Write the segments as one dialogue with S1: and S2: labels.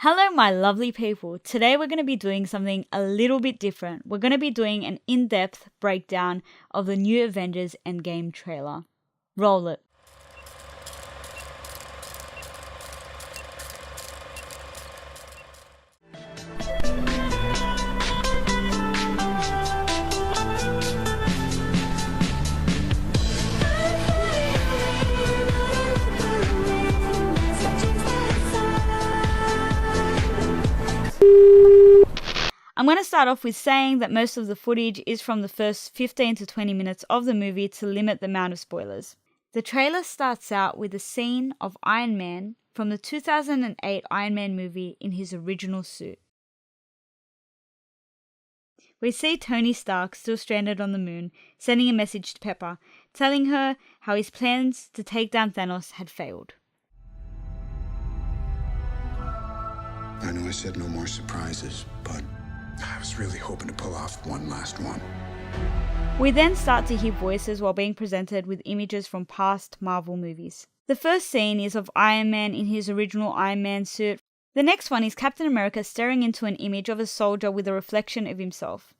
S1: Hello, my lovely people. Today we're going to be doing something a little bit different. We're going to be doing an in-depth breakdown of the new Avengers Endgame trailer. Roll it. I'm going to start off with saying that most of the footage is from the first 15 to 20 minutes of the movie to limit the amount of spoilers. The trailer starts out with a scene of Iron Man from the 2008 Iron Man movie in his original suit. We see Tony Stark still stranded on the moon, sending a message to Pepper, telling her how his plans to take down Thanos had failed.
S2: I know I said no more surprises, but I was really hoping to pull off one last one.
S1: We then start to hear voices while being presented with images from past Marvel movies. The first scene is of Iron Man in his original Iron Man suit. The next one is Captain America staring into an image of a soldier with a reflection of himself.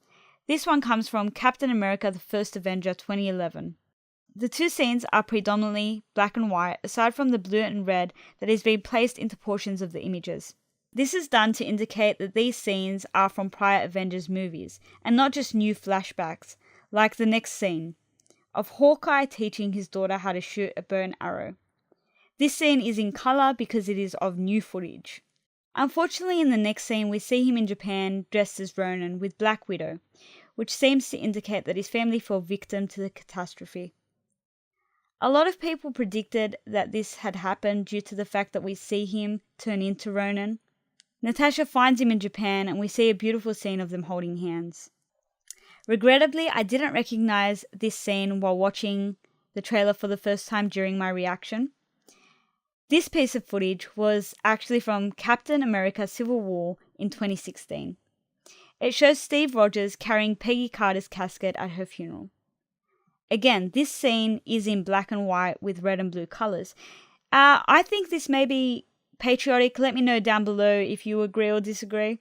S1: This one comes from Captain America the First Avenger 2011. The two scenes are predominantly black and white, aside from the blue and red that is being placed into portions of the images. This is done to indicate that these scenes are from prior Avengers movies, and not just new flashbacks, like the next scene, of Hawkeye teaching his daughter how to shoot a bow and arrow. This scene is in colour because it is of new footage. Unfortunately, in the next scene we see him in Japan dressed as Ronin with Black Widow, which seems to indicate that his family fell victim to the catastrophe. A lot of people predicted that this had happened due to the fact that we see him turn into Ronin. Natasha finds him in Japan and we see a beautiful scene of them holding hands. Regrettably, I didn't recognize this scene while watching the trailer for the first time during my reaction. This piece of footage was actually from Captain America Civil War in 2016. It shows Steve Rogers carrying Peggy Carter's casket at her funeral. Again, this scene is in black and white with red and blue colors. I think this may be patriotic. Let me know down below if you agree or disagree.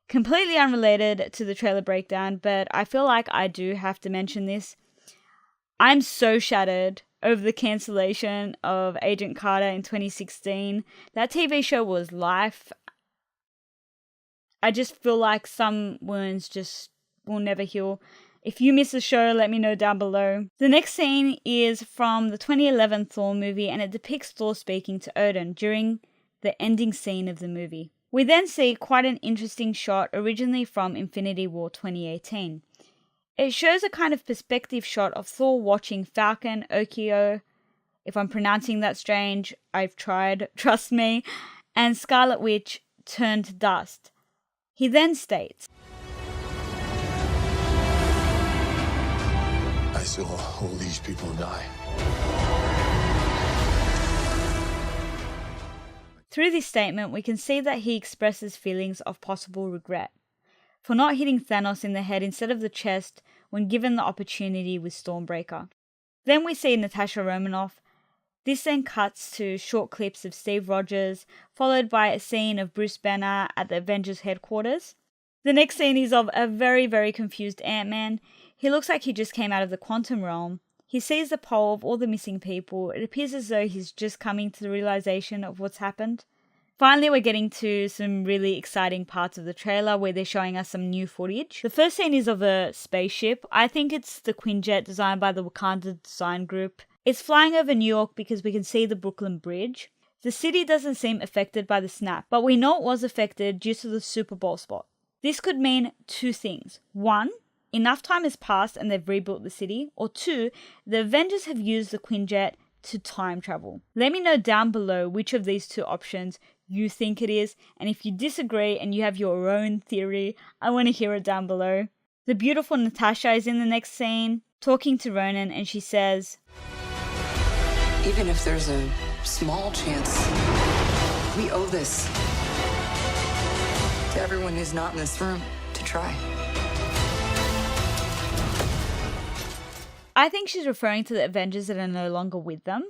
S1: Completely unrelated to the trailer breakdown, but I feel like I do have to mention this. I'm so shattered over the cancellation of Agent Carter in 2016. That TV show was life. I just feel like some wounds just will never heal. If you miss the show, let me know down below. The next scene is from the 2011 Thor movie, and it depicts Thor speaking to Odin during the ending scene of the movie. We then see quite an interesting shot originally from Infinity War 2018. It shows a kind of perspective shot of Thor watching Falcon, Okio, if I'm pronouncing that strange, I've tried, trust me, and Scarlet Witch turn to dust. He then states,
S2: I saw all these people die.
S1: Through this statement, we can see that he expresses feelings of possible regret for not hitting Thanos in the head instead of the chest when given the opportunity with Stormbreaker. Then we see Natasha Romanoff. This then cuts to short clips of Steve Rogers, followed by a scene of Bruce Banner at the Avengers headquarters. The next scene is of a very, very confused Ant-Man. He looks like he just came out of the quantum realm. He sees the pole of all the missing people. It appears as though he's just coming to the realization of what's happened. Finally, we're getting to some really exciting parts of the trailer where they're showing us some new footage. The first scene is of a spaceship. I think it's the Quinjet designed by the Wakanda Design Group. It's flying over New York because we can see the Brooklyn Bridge. The city doesn't seem affected by the snap, but we know it was affected due to the Super Bowl spot. This could mean two things. One, enough time has passed and they've rebuilt the city. Or two, the Avengers have used the Quinjet to time travel. Let me know down below which of these two options you think it is, and if you disagree and you have your own theory, I want to hear it down below. The beautiful Natasha is in the next scene, talking to Ronan, and she says,
S3: even if there's a small chance, we owe this to everyone who's not in this room to try.
S1: I think she's referring to the Avengers that are no longer with them.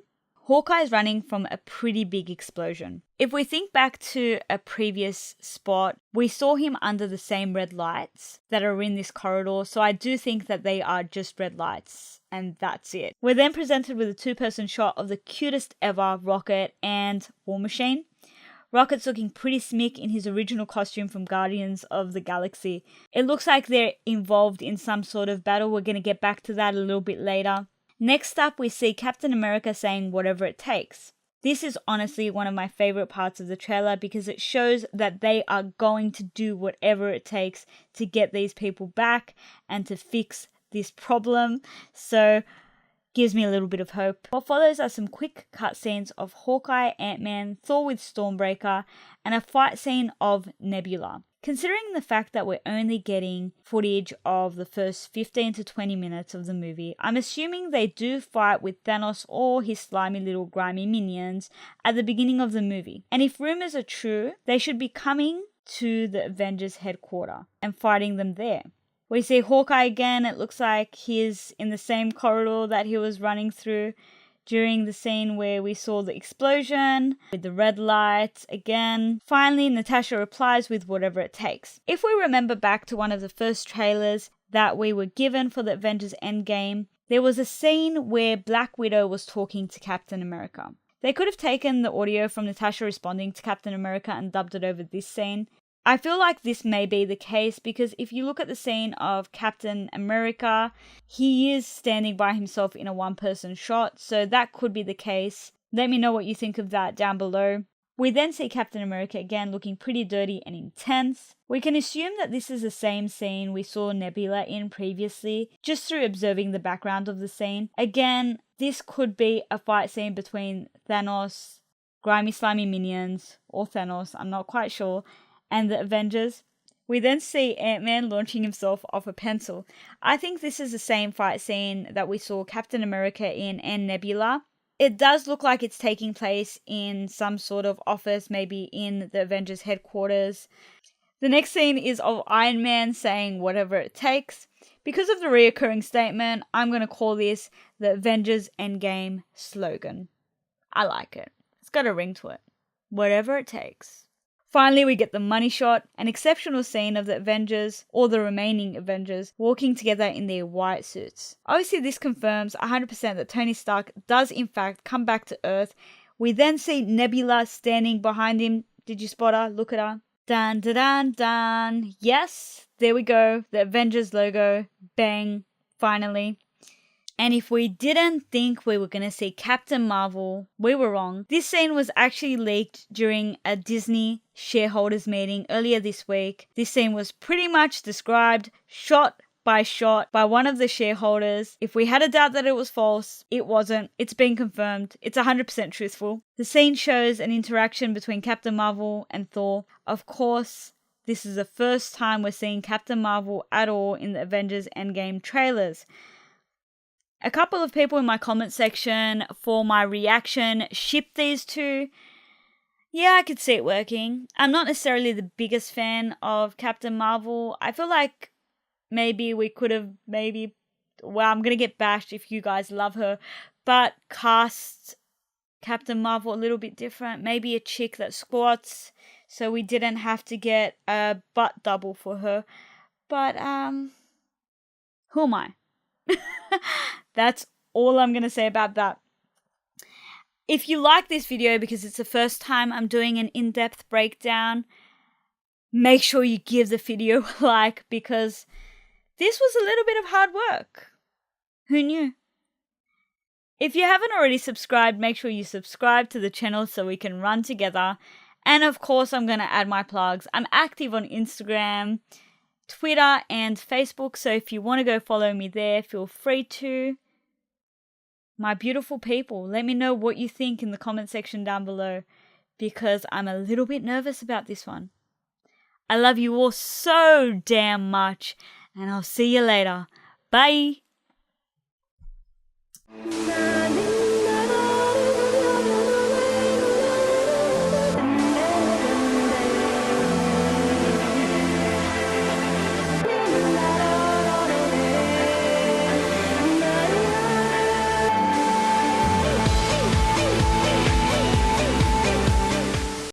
S1: Hawkeye is running from a pretty big explosion. If we think back to a previous spot, we saw him under the same red lights that are in this corridor, so I do think that they are just red lights, and that's it. We're then presented with a two-person shot of the cutest ever Rocket and War Machine. Rocket's looking pretty smick in his original costume from Guardians of the Galaxy. It looks like they're involved in some sort of battle. We're going to get back to that a little bit later. Next up, we see Captain America saying whatever it takes. This is honestly one of my favorite parts of the trailer because it shows that they are going to do whatever it takes to get these people back and to fix this problem. So, gives me a little bit of hope. What follows are some quick cutscenes of Hawkeye, Ant-Man, Thor with Stormbreaker, and a fight scene of Nebula. Considering the fact that we're only getting footage of the first 15 to 20 minutes of the movie, I'm assuming they do fight with Thanos or his slimy little grimy minions at the beginning of the movie. And if rumors are true, they should be coming to the Avengers headquarters and fighting them there. We see Hawkeye again. It looks like he's in the same corridor that he was running through during the scene where we saw the explosion with the red lights again. Finally, Natasha replies with whatever it takes. If we remember back to one of the first trailers that we were given for the Avengers Endgame, there was a scene where Black Widow was talking to Captain America. They could have taken the audio from Natasha responding to Captain America and dubbed it over this scene. I feel like this may be the case because if you look at the scene of Captain America, he is standing by himself in a one-person shot, so that could be the case. Let me know what you think of that down below. We then see Captain America again looking pretty dirty and intense. We can assume that this is the same scene we saw Nebula in previously, just through observing the background of the scene. Again, this could be a fight scene between Thanos, grimy slimy minions, or Thanos, I'm not quite sure, and the Avengers. We then see Ant-Man launching himself off a pencil. I think this is the same fight scene that we saw Captain America in and Nebula. It does look like it's taking place in some sort of office, maybe in the Avengers headquarters. The next scene is of Iron Man saying whatever it takes. Because of the reoccurring statement, I'm going to call this the Avengers Endgame slogan. I like it. It's got a ring to it. Whatever it takes. Finally, we get the money shot, an exceptional scene of the Avengers, or the remaining Avengers, walking together in their white suits. Obviously, this confirms 100% that Tony Stark does in fact come back to Earth. We then see Nebula standing behind him. Did you spot her? Look at her. Dun dun dun dun. Yes, there we go. The Avengers logo. Bang. Finally. And if we didn't think we were going to see Captain Marvel, we were wrong. This scene was actually leaked during a Disney shareholders meeting earlier this week. This scene was pretty much described shot by one of the shareholders. If we had a doubt that it was false, it wasn't. It's been confirmed. It's 100% truthful. The scene shows an interaction between Captain Marvel and Thor. Of course, this is the first time we're seeing Captain Marvel at all in the Avengers Endgame trailers. A couple of people in my comment section for my reaction shipped these two. Yeah, I could see it working. I'm not necessarily the biggest fan of Captain Marvel. I feel like maybe we could have well, I'm going to get bashed if you guys love her, but cast Captain Marvel a little bit different. Maybe a chick that squats, so we didn't have to get a butt double for her. But, who am I? That's all I'm going to say about that. If you like this video because it's the first time I'm doing an in-depth breakdown, make sure you give the video a like because this was a little bit of hard work. Who knew? If you haven't already subscribed, make sure you subscribe to the channel so we can run together. And of course, I'm going to add my plugs. I'm active on Instagram, Twitter and Facebook, so if you want to go follow me there, feel free to. My beautiful people, let me know what you think in the comment section down below because I'm a little bit nervous about this one. I love you all so damn much and I'll see you later. Bye!